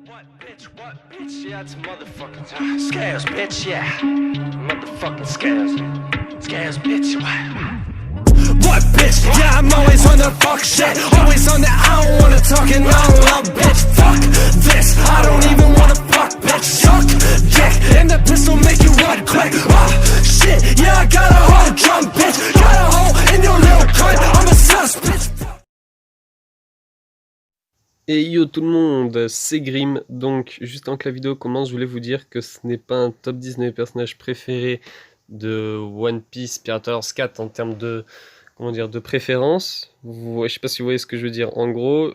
What, bitch, yeah, it's motherfucking scales, bitch, yeah. Motherfucking scales. Scales, bitch, what, bitch, yeah, I'm always on the fuck shit. Always on the, I don't wanna talk and I don't love, bitch. Fuck this, I don't even wanna fuck, bitch. Suck dick, and the pistol make you run quick. Shit, yeah, I got a whole drum, bitch. Got a hole in your little cunt, I'm a sus, bitch. Et yo tout le monde, c'est Grim. Donc juste avant que la vidéo commence, je voulais vous dire que ce n'est pas un top 10 de mes personnages préférés de One Piece Pirate Warriors 4 en termes de, comment dire, de préférence. Je sais pas si vous voyez ce que je veux dire. En gros,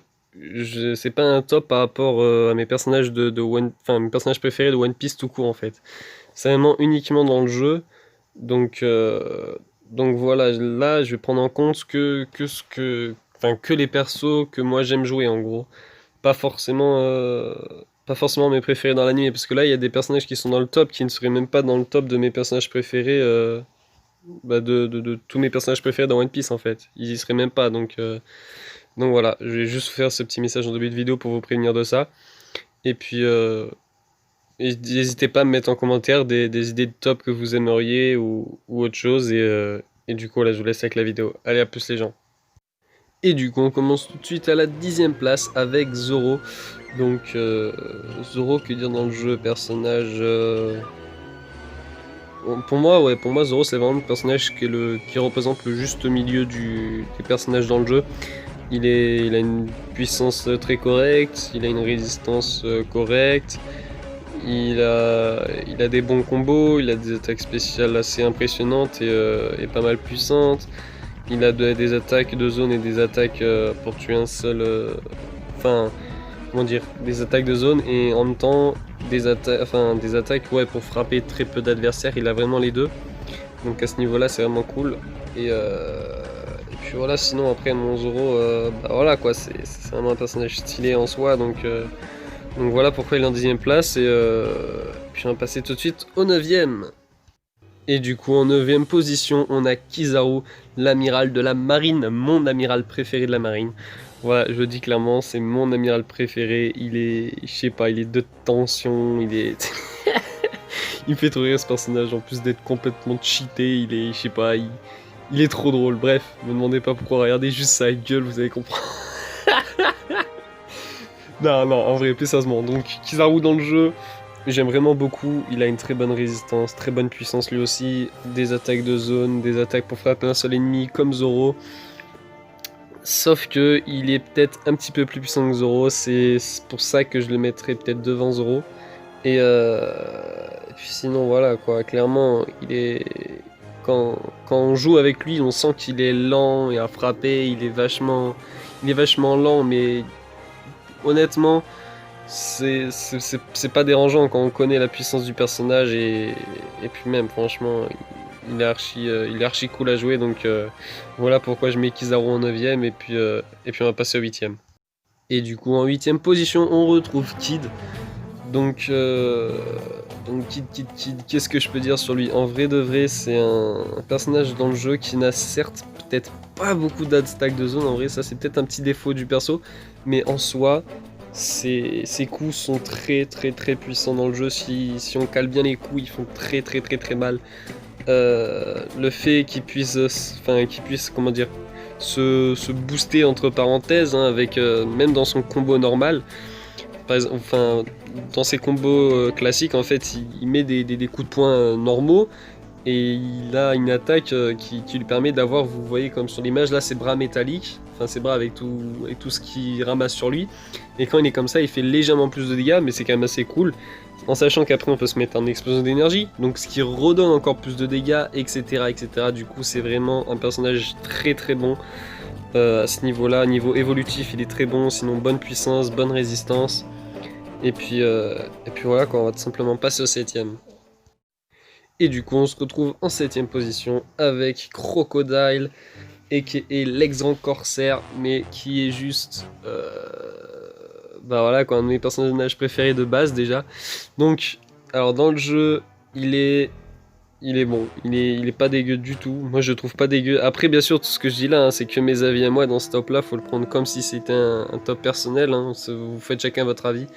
c'est pas un top par rapport à mes personnages mes personnages préférés de One Piece tout court en fait. C'est vraiment uniquement dans le jeu. Donc voilà, là je vais prendre en compte que les persos que moi j'aime jouer en gros. Pas forcément, pas forcément mes préférés dans l'anime, parce que là il y a des personnages qui sont dans le top qui ne seraient même pas dans le top de mes personnages préférés, de tous mes personnages préférés dans One Piece en fait. Ils y seraient même pas, donc voilà, je vais juste faire ce petit message en début de vidéo pour vous prévenir de ça. Et puis, n'hésitez pas à me mettre en commentaire des idées de top que vous aimeriez ou autre chose, et du coup là je vous laisse avec la vidéo. Allez, à plus les gens. Et du coup on commence tout de suite à la 10ème place avec Zoro. Donc Zoro, que dire dans le jeu, personnage... Pour moi Zoro c'est vraiment le personnage qui représente le juste milieu des personnages dans le jeu. Il a une puissance très correcte, il a une résistance correcte, il a des bons combos, il a des attaques spéciales assez impressionnantes et pas mal puissantes. Il a des attaques de zone et des attaques pour tuer un seul... comment dire, des attaques de zone et en même temps des attaques pour frapper très peu d'adversaires. Il a vraiment les deux. Donc à ce niveau-là, c'est vraiment cool. Et puis voilà, sinon après mon Zoro, voilà quoi, c'est vraiment un personnage stylé en soi. Donc voilà pourquoi il est en 10ème place. Et puis on va passer tout de suite au 9ème. Et du coup, en 9ème position, on a Kizaru, l'amiral de la marine, mon amiral préféré de la marine. Voilà, je le dis clairement, c'est mon amiral préféré. Il est, je sais pas, il est de tension, il est... il me fait trop rire ce personnage, en plus d'être complètement cheaté, il est, je sais pas, il est trop drôle. Bref, ne me demandez pas pourquoi, regardez juste sa gueule, vous allez comprendre. Non, en vrai, plus sérieusement. Donc, Kizaru dans le jeu... J'aime vraiment beaucoup, il a une très bonne résistance, très bonne puissance lui aussi, des attaques de zone, des attaques pour frapper un seul ennemi comme Zoro. Sauf que il est peut-être un petit peu plus puissant que Zoro, c'est pour ça que je le mettrais peut-être devant Zoro. Et puis sinon voilà quoi, clairement il est... Quand on joue avec lui, on sent qu'il est lent et à frapper, il est vachement lent, mais honnêtement... C'est pas dérangeant quand on connaît la puissance du personnage et puis même franchement il est archi cool à jouer, donc voilà pourquoi je mets Kizaru en 9ème et puis on va passer au 8ème. Et du coup en 8ème position on retrouve Kid. Donc Kid, qu'est-ce que je peux dire sur lui? En vrai de vrai, c'est un personnage dans le jeu qui n'a certes peut-être pas beaucoup d'attaques de zone, en vrai ça c'est peut-être un petit défaut du perso, mais en soi ses coups sont très puissants dans le jeu. Si on cale bien les coups, ils font très mal. Le fait qu'il puisse, comment dire, se booster entre parenthèses, hein, avec même dans son combo normal. Par exemple, dans ses combos classiques, en fait, il met des coups de poing normaux. Et il a une attaque qui lui permet d'avoir, vous voyez comme sur l'image là, ses bras métalliques, enfin ses bras avec tout ce qu'il ramasse sur lui. Et quand il est comme ça, il fait légèrement plus de dégâts, mais c'est quand même assez cool. En sachant qu'après on peut se mettre en explosion d'énergie, donc ce qui redonne encore plus de dégâts, etc. Du coup c'est vraiment un personnage très bon à ce niveau-là. Niveau évolutif il est très bon, sinon bonne puissance, bonne résistance. Et puis voilà quoi, on va tout simplement passer au 7ème. Et du coup on se retrouve en 7ème position avec Crocodile, aka l'ex-grand corsaire, mais qui est juste... voilà quoi, un de mes personnages préférés de base déjà. Donc, alors dans le jeu, il est il est bon, il est pas dégueu du tout, moi je le trouve pas dégueu. Après bien sûr tout ce que je dis là, hein, c'est que mes avis à moi dans ce top là, faut le prendre comme si c'était un top personnel, hein, vous faites chacun votre avis.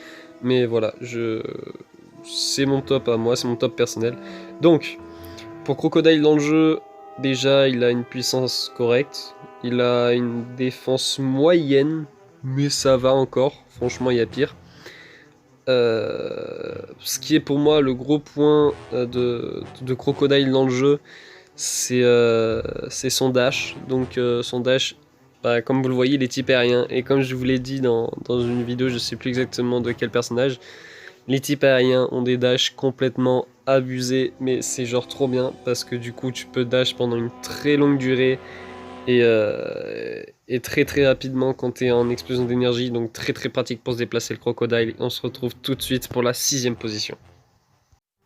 Mais voilà, c'est mon top à moi, c'est mon top personnel. Donc, pour Crocodile dans le jeu, déjà il a une puissance correcte, il a une défense moyenne, mais ça va encore, franchement il y a pire. Ce qui est pour moi le gros point de Crocodile dans le jeu, c'est son dash. Donc son dash, bah, comme vous le voyez, il est type aérien. Et comme je vous l'ai dit dans une vidéo, je sais plus exactement de quel personnage, les types aériens ont des dashs complètement abusés, mais c'est genre trop bien parce que du coup tu peux dash pendant une très longue durée et très très rapidement quand tu es en explosion d'énergie, donc très très pratique pour se déplacer le crocodile. On se retrouve tout de suite pour la 6ème position.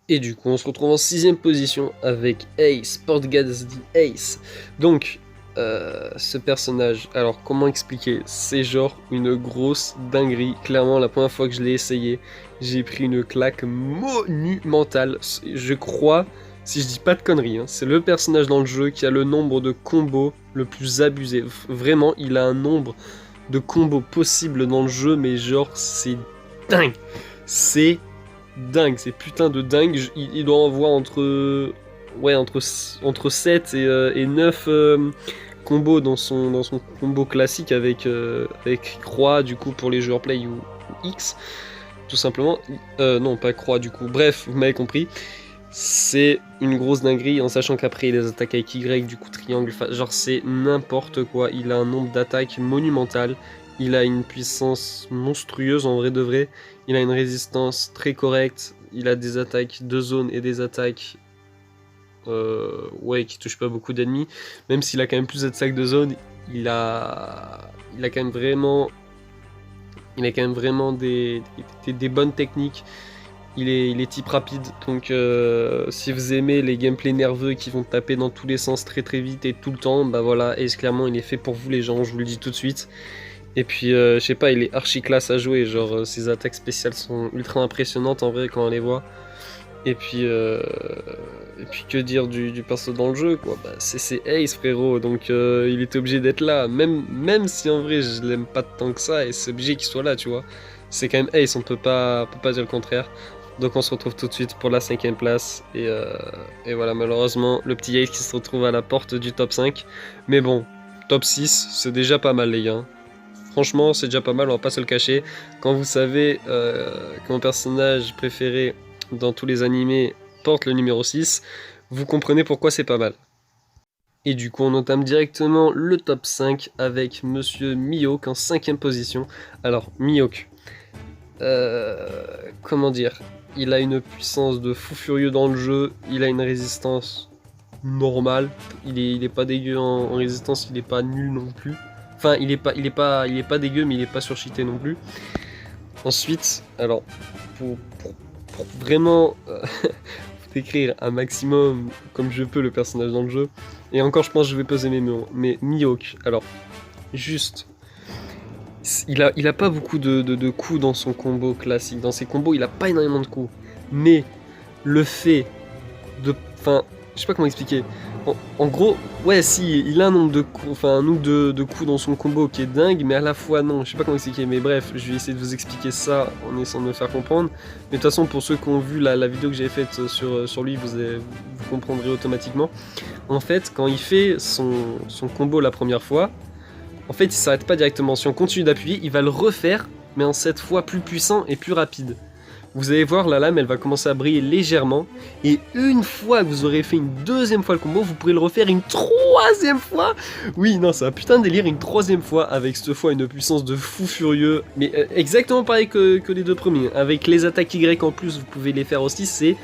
Et du coup on se retrouve en 6ème position avec Ace, Portgazdi Ace. Donc ce personnage, alors comment expliquer, c'est genre une grosse dinguerie. Clairement la première fois que je l'ai essayé, j'ai pris une claque monumentale. Je crois, si je dis pas de conneries, hein, c'est le personnage dans le jeu qui a le nombre de combos le plus abusé. Vraiment, il a un nombre de combos possibles dans le jeu, mais genre c'est dingue. C'est dingue, c'est putain de dingue. Il doit en avoir entre 7 et 9 combos dans son combo classique avec croix du coup pour les joueurs play ou X tout simplement. Non pas croix du coup, bref vous m'avez compris. C'est une grosse dinguerie en sachant qu'après il les attaque avec Y, du coup triangle, genre c'est n'importe quoi. Il a un nombre d'attaques monumental, il a une puissance monstrueuse en vrai de vrai, il a une résistance très correcte, il a des attaques de zone et des attaques qui touchent pas beaucoup d'ennemis, même s'il a quand même plus d'attaques de zone, il a quand même vraiment des bonnes techniques. Il est type rapide, donc si vous aimez les gameplays nerveux qui vont taper dans tous les sens très très vite et tout le temps, bah voilà, Ace clairement il est fait pour vous les gens, je vous le dis tout de suite. Et puis je sais pas, il est archi classe à jouer, genre ses attaques spéciales sont ultra impressionnantes en vrai quand on les voit. Et puis que dire du perso dans le jeu quoi, bah, c'est Ace frérot, donc il était obligé d'être là, même si en vrai je l'aime pas tant que ça et c'est obligé qu'il soit là tu vois. C'est quand même Ace, on peut pas dire le contraire. Donc on se retrouve tout de suite pour la 5ème place. Et voilà, malheureusement, le petit Ace qui se retrouve à la porte du top 5. Mais bon, top 6, c'est déjà pas mal les gars. Franchement, c'est déjà pas mal, on va pas se le cacher. Quand vous savez que mon personnage préféré dans tous les animés porte le numéro 6, vous comprenez pourquoi c'est pas mal. Et du coup, on entame directement le top 5 avec Monsieur Mihawk en 5ème position. Alors, Mihawk, comment dire, il a une puissance de fou furieux dans le jeu, il a une résistance normale, il est pas dégueu en résistance, il est pas nul non plus. Enfin, il est pas dégueu, mais il est pas surcheaté non plus. Ensuite, alors, pour vraiment décrire un maximum comme je peux le personnage dans le jeu, et encore je pense que je vais peser mes mots, mais Mihawk, alors, juste... Il a pas beaucoup de coups dans son combo classique. Dans ses combos, il a pas énormément de coups. Mais le fait de... Enfin, je sais pas comment expliquer. En gros, ouais, si, il a un nombre de coups, enfin un nombre de coups dans son combo qui est dingue, mais à la fois non. Je sais pas comment expliquer, mais bref, je vais essayer de vous expliquer ça en essayant de me faire comprendre. Mais de toute façon, pour ceux qui ont vu la vidéo que j'avais faite sur lui, vous comprendrez automatiquement. En fait, quand il fait son combo la première fois, en fait, il s'arrête pas directement. Si on continue d'appuyer, il va le refaire, mais en 7 fois plus puissant et plus rapide. Vous allez voir, la lame, elle va commencer à briller légèrement. Et une fois que vous aurez fait une 2e fois le combo, vous pourrez le refaire une 3e fois. Oui, non, c'est un putain de délire, une 3e fois, avec cette fois une puissance de fou furieux. Mais exactement pareil que les 2 premiers. Avec les attaques Y en plus, vous pouvez les faire aussi, c'est...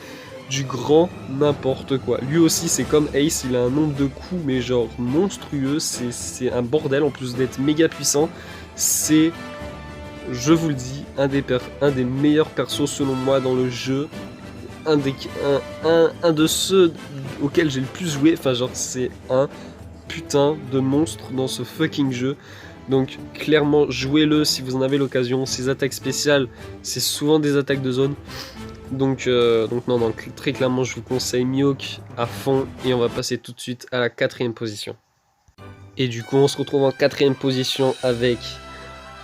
du grand n'importe quoi. Lui aussi c'est comme Ace, il a un nombre de coups mais genre monstrueux, c'est un bordel en plus d'être méga puissant. C'est, je vous le dis, un des meilleurs persos selon moi dans le jeu. Un de ceux auxquels j'ai le plus joué, enfin genre c'est un putain de monstre dans ce fucking jeu. Donc clairement jouez-le si vous en avez l'occasion. Ses attaques spéciales, c'est souvent des attaques de zone. Donc non, très clairement, je vous conseille Mihawk à fond. Et on va passer tout de suite à la 4ème position. Et du coup, on se retrouve en 4ème position avec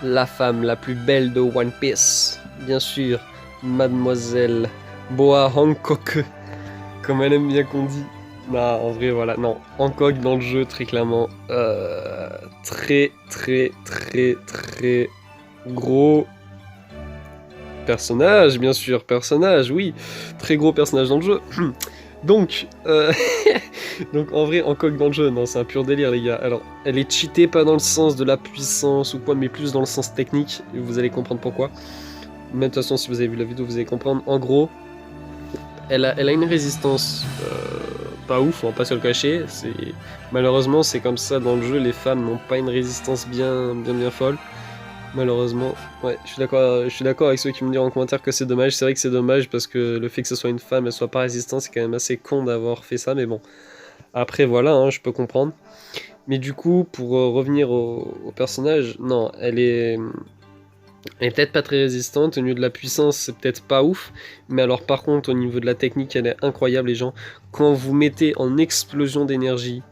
la femme la plus belle de One Piece. Bien sûr, Mademoiselle Boa Hancock, comme elle aime bien qu'on dit. Bah, en vrai, voilà, non. Hancock dans le jeu, très clairement. Très gros personnage, bien sûr. Personnage, oui. Très gros personnage dans le jeu. Donc, donc en vrai, Hancock dans le jeu, non, c'est un pur délire, les gars. Alors, elle est cheatée, pas dans le sens de la puissance ou quoi, mais plus dans le sens technique. Et vous allez comprendre pourquoi. Mais de toute façon, si vous avez vu la vidéo, vous allez comprendre. En gros, elle a une résistance pas ouf, on va pas se le cacher. Malheureusement, c'est comme ça dans le jeu, les femmes n'ont pas une résistance bien folle. Malheureusement, ouais, je suis d'accord avec ceux qui me diront en commentaire que c'est dommage. C'est vrai que c'est dommage parce que le fait que ce soit une femme, elle soit pas résistante, c'est quand même assez con d'avoir fait ça, mais bon. Après, voilà, hein, je peux comprendre. Mais du coup, pour revenir au personnage, non, elle est peut-être pas très résistante. Au niveau de la puissance, c'est peut-être pas ouf. Mais alors, par contre, au niveau de la technique, elle est incroyable, les gens. Quand vous mettez en explosion d'énergie,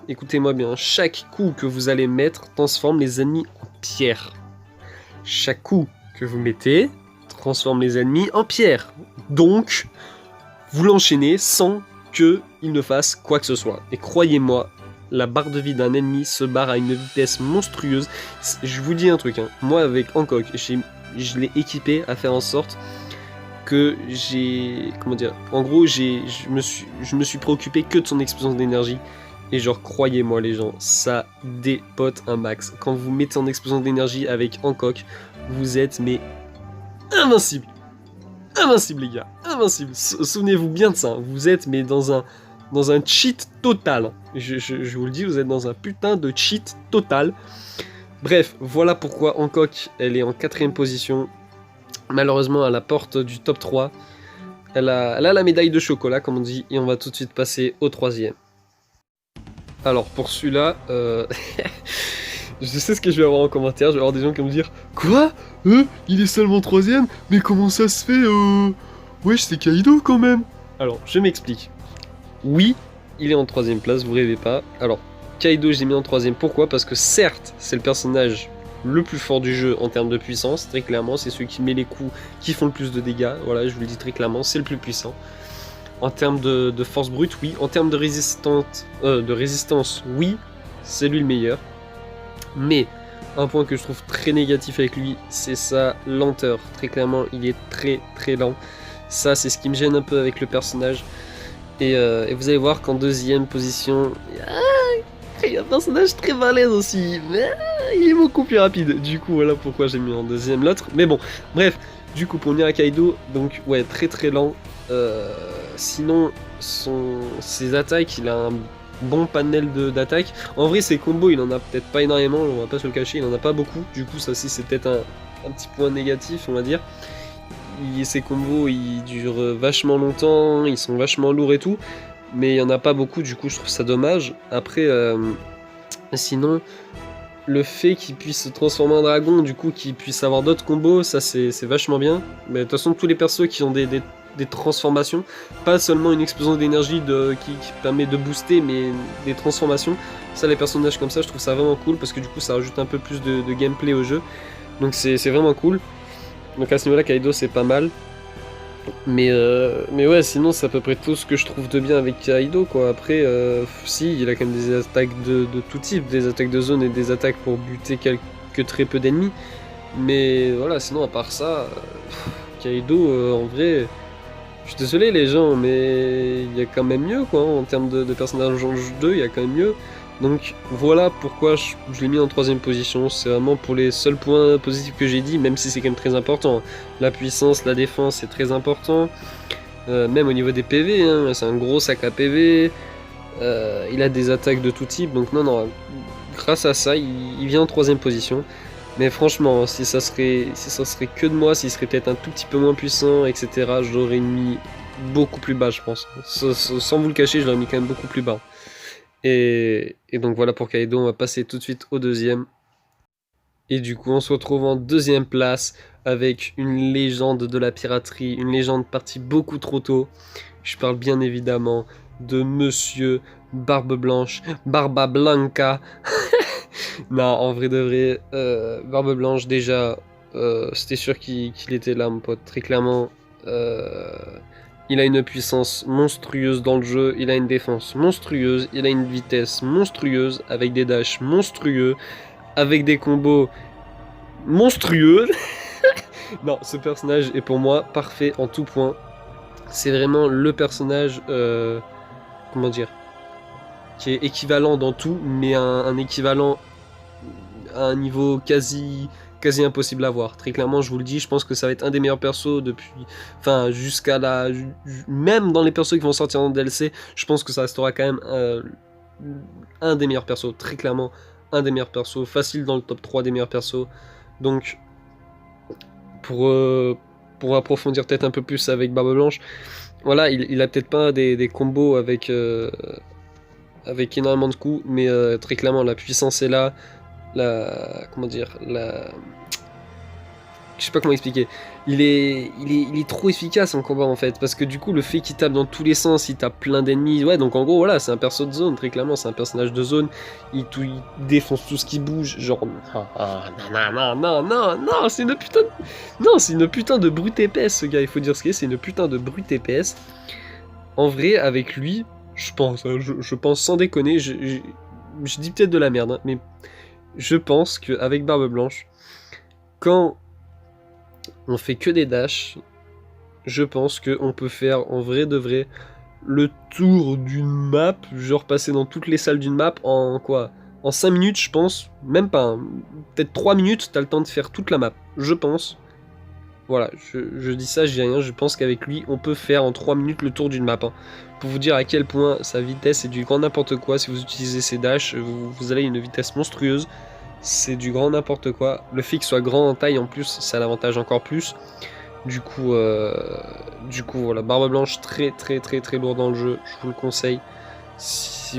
écoutez-moi bien, chaque coup que vous allez mettre transforme les ennemis en pierre. Chaque coup que vous mettez transforme les ennemis en pierre. Donc, vous l'enchaînez sans qu'il ne fasse quoi que ce soit. Et croyez-moi, la barre de vie d'un ennemi se barre à une vitesse monstrueuse. Je vous dis un truc, hein. Moi avec Hancock, je l'ai équipé à faire en sorte que en gros, je me suis préoccupé que de son explosion d'énergie. Et genre, croyez-moi les gens, ça dépote un max. Quand vous mettez en explosion d'énergie avec Hancock, vous êtes mais invincible. Invincible les gars, invincible. Souvenez-vous bien de ça, vous êtes mais dans un cheat total. Je vous le dis, vous êtes dans un putain de cheat total. Bref, voilà pourquoi Hancock, elle est en 4ème position. Malheureusement, à la porte du top 3. Elle a la médaille de chocolat, comme on dit, et on va tout de suite passer au 3ème. Alors, pour celui-là, je sais ce que je vais avoir en commentaire. Je vais avoir des gens qui vont me dire quoi, il est seulement 3ème. Mais comment ça se fait wesh, c'est Kaido quand même. Alors, je m'explique. Oui, il est en 3ème place, vous rêvez pas. Alors, Kaido, j'ai mis en 3ème. Pourquoi? Parce que certes, c'est le personnage le plus fort du jeu en termes de puissance. Très clairement, c'est celui qui met les coups, qui font le plus de dégâts. Voilà, je vous le dis très clairement, c'est le plus puissant. En termes de force brute, oui. En termes de résistance, oui, c'est lui le meilleur. Mais un point que je trouve très négatif avec lui, c'est sa lenteur. Très clairement, il est très lent. Ça, c'est ce qui me gêne un peu avec le personnage. Et vous allez voir qu'en 2ème position, il y a un personnage très balèze aussi, mais il est beaucoup plus rapide. Du coup, voilà pourquoi j'ai mis en 2ème l'autre. Mais bon, bref, du coup, pour venir à Kaido, donc ouais, très lent. Sinon, ses attaques, il a un bon panel d'attaques. En vrai, ses combos, il en a peut-être pas énormément, on va pas se le cacher, il en a pas beaucoup. Du coup, ça aussi, c'est peut-être un petit point négatif, on va dire. Ses combos, ils durent vachement longtemps, ils sont vachement lourds et tout. Mais il y en a pas beaucoup, du coup, je trouve ça dommage. Après, sinon, le fait qu'il puisse se transformer en dragon, du coup, qu'il puisse avoir d'autres combos, ça, c'est vachement bien. Mais de toute façon, tous les persos qui ont des transformations, pas seulement une explosion d'énergie qui permet de booster, mais des transformations. Ça, les personnages comme ça, je trouve ça vraiment cool, parce que du coup, ça rajoute un peu plus de gameplay au jeu. Donc c'est vraiment cool. Donc à ce niveau-là, Kaido, c'est pas mal. Mais ouais, sinon, c'est à peu près tout ce que je trouve de bien avec Kaido, quoi. Après, si, il a quand même des attaques de tout type, des attaques de zone et des attaques pour buter quelques très peu d'ennemis. Mais voilà, sinon, à part ça, Kaido, en vrai... Je suis désolé les gens, mais il y a quand même mieux quoi, en termes de personnages en jeu 2, il y a quand même mieux. Donc voilà pourquoi je l'ai mis en 3ème position, c'est vraiment pour les seuls points positifs que j'ai dit, même si c'est quand même très important. La puissance, la défense, c'est très important. Même au niveau des PV, hein, c'est un gros sac à PV. Il a des attaques de tout type, donc non, grâce à ça, il vient en 3ème position. Mais franchement, si ça serait que de moi, s'il serait peut-être un tout petit peu moins puissant, etc., j'aurais mis beaucoup plus bas, je pense. Sans vous le cacher, je l'aurais mis quand même beaucoup plus bas. Et donc voilà pour Kaido, on va passer tout de suite au 2ème. Et du coup, on se retrouve en 2ème place avec une légende de la piraterie, une légende partie beaucoup trop tôt. Je parle bien évidemment de Monsieur Barbe Blanche, Barba Blanca. Non, en vrai de vrai, Barbe Blanche, déjà, c'était sûr qu'il était là, mon pote. Très clairement, il a une puissance monstrueuse dans le jeu, il a une défense monstrueuse, il a une vitesse monstrueuse, avec des dashs monstrueux, avec des combos monstrueux. Non, ce personnage est pour moi parfait en tout point. C'est vraiment le personnage, comment dire, qui est équivalent dans tout, mais un équivalent à un niveau quasi impossible à voir. Très clairement, je vous le dis, je pense que ça va être un des meilleurs persos depuis, enfin jusqu'à la, même dans les persos qui vont sortir en DLC, je pense que ça restera quand même un des meilleurs persos. Très clairement, un des meilleurs persos, facile dans le top 3 des meilleurs persos. Donc pour approfondir peut-être un peu plus avec Barbe Blanche, voilà, il a peut-être pas des combos avec énormément de coups, mais très clairement la puissance est là, comment dire, je sais pas comment expliquer. Il est trop efficace en combat en fait, parce que du coup le fait qu'il tape dans tous les sens, il tape plein d'ennemis, ouais, donc en gros voilà, c'est un perso de zone, très clairement, c'est un personnage de zone, il défonce tout ce qui bouge, genre, non, c'est une putain de... Non, c'est une putain de brute épaisse ce gars, il faut dire ce qu'il est, c'est une putain de brute épaisse. En vrai, avec lui, je pense, hein, je pense sans déconner, je dis peut-être de la merde, hein, mais je pense qu'avec Barbe Blanche, quand on fait que des dashs, je pense qu'on peut faire en vrai de vrai le tour d'une map, genre passer dans toutes les salles d'une map en quoi? En 5 minutes, je pense, même pas, hein, peut-être 3 minutes, t'as le temps de faire toute la map, je pense. Voilà, je dis ça, je dis rien, je pense qu'avec lui, on peut faire en 3 minutes le tour d'une map. Hein. Pour vous dire à quel point sa vitesse est du grand n'importe quoi, si vous utilisez ses dashs, vous allez à une vitesse monstrueuse. C'est du grand n'importe quoi. Le fait qu'il soit grand en taille en plus, ça l'avantage encore plus. Du coup, voilà, Barbe Blanche très lourd dans le jeu, je vous le conseille. Si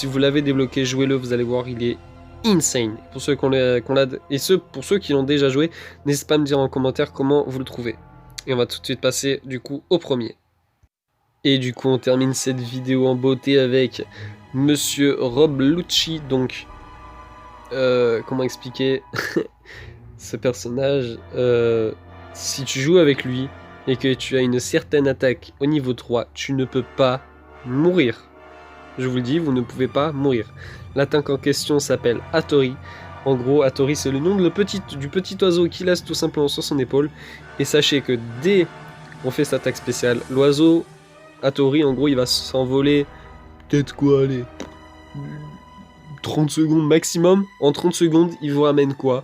vous l'avez débloqué, jouez-le, vous allez voir, il est insane. Pour ceux pour ceux qui l'ont déjà joué, n'hésitez pas à me dire en commentaire comment vous le trouvez. Et on va tout de suite passer du coup au premier. Et du coup, on termine cette vidéo en beauté avec Monsieur Rob Lucci, donc comment expliquer ce personnage, si tu joues avec lui et que tu as une certaine attaque au niveau 3, tu ne peux pas mourir. Je vous le dis, vous ne pouvez pas mourir. L'attaque en question s'appelle Hattori. En gros, Hattori, c'est le nom du petit oiseau qui laisse tout simplement sur son épaule. Et sachez que dès qu'on fait cette attaque spéciale, l'oiseau Hattori, en gros, il va s'envoler peut-être quoi, allez, 30 secondes maximum. En 30 secondes, il vous ramène quoi?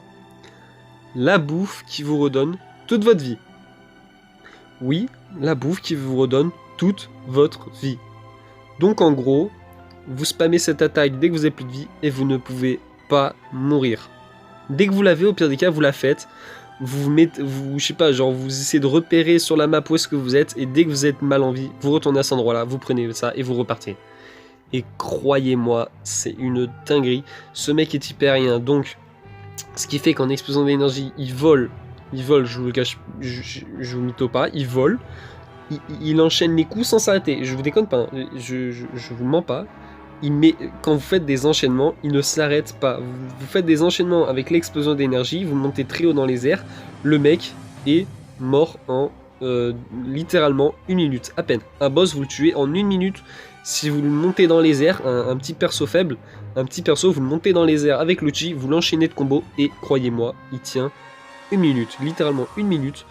La bouffe qui vous redonne toute votre vie. Oui, la bouffe qui vous redonne toute votre vie. Donc en gros, vous spammez cette attaque dès que vous avez plus de vie et vous ne pouvez pas mourir. Dès que vous l'avez, au pire des cas, vous la faites. Je sais pas, genre vous essayez de repérer sur la map où est-ce que vous êtes et dès que vous êtes mal en vie, vous retournez à cet endroit-là, vous prenez ça et vous repartez. Et croyez-moi, c'est une dinguerie. Ce mec est hyperien, donc ce qui fait qu'en explosion d'énergie, il vole, je vous le cache, je vous mytho pas, il vole. Il enchaîne les coups sans s'arrêter. Je vous déconne pas, hein. Je vous mens pas. Quand vous faites des enchaînements, il ne s'arrête pas. Vous faites des enchaînements avec l'explosion d'énergie, vous montez très haut dans les airs. Le mec est mort en littéralement 1 minute, à peine. Un boss, vous le tuez en 1 minute. Si vous le montez dans les airs, un petit perso faible, un petit perso, vous le montez dans les airs avec l'Uchi, vous l'enchaînez de combo et croyez-moi, il tient 1 minute, littéralement 1 minute.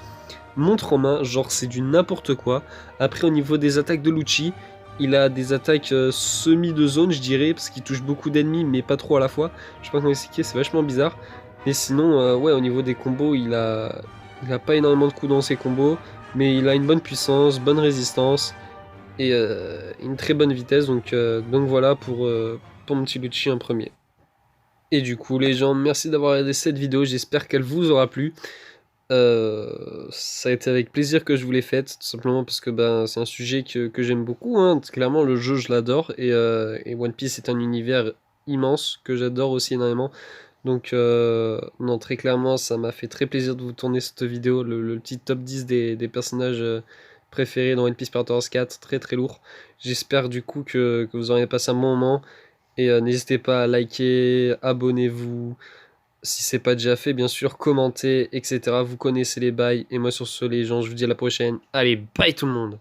Montre en main, genre c'est du n'importe quoi. Après au niveau des attaques de Lucci, il a des attaques semi de zone je dirais, parce qu'il touche beaucoup d'ennemis mais pas trop à la fois. Je sais pas comment expliquer, c'est vachement bizarre. Mais sinon, ouais, au niveau des combos, il a pas énormément de coups dans ses combos, mais il a une bonne puissance, bonne résistance et une très bonne vitesse. Donc voilà pour mon petit Lucci en premier. Et du coup les gens, merci d'avoir regardé cette vidéo, j'espère qu'elle vous aura plu. Ça a été avec plaisir que je vous l'ai faite, tout simplement parce que c'est un sujet que j'aime beaucoup, hein. Clairement le jeu je l'adore et One Piece est un univers immense que j'adore aussi énormément, Donc, non, très clairement, ça m'a fait très plaisir de vous tourner cette vidéo, le petit top 10 des personnages préférés dans One Piece Pirate Wars 4, très très lourd. J'espère du coup que vous aurez passé un bon moment, et n'hésitez pas à liker, abonnez-vous, si c'est pas déjà fait, bien sûr, commentez, etc. Vous connaissez les bails, et moi sur ce, les gens, je vous dis à la prochaine. Allez, bye tout le monde!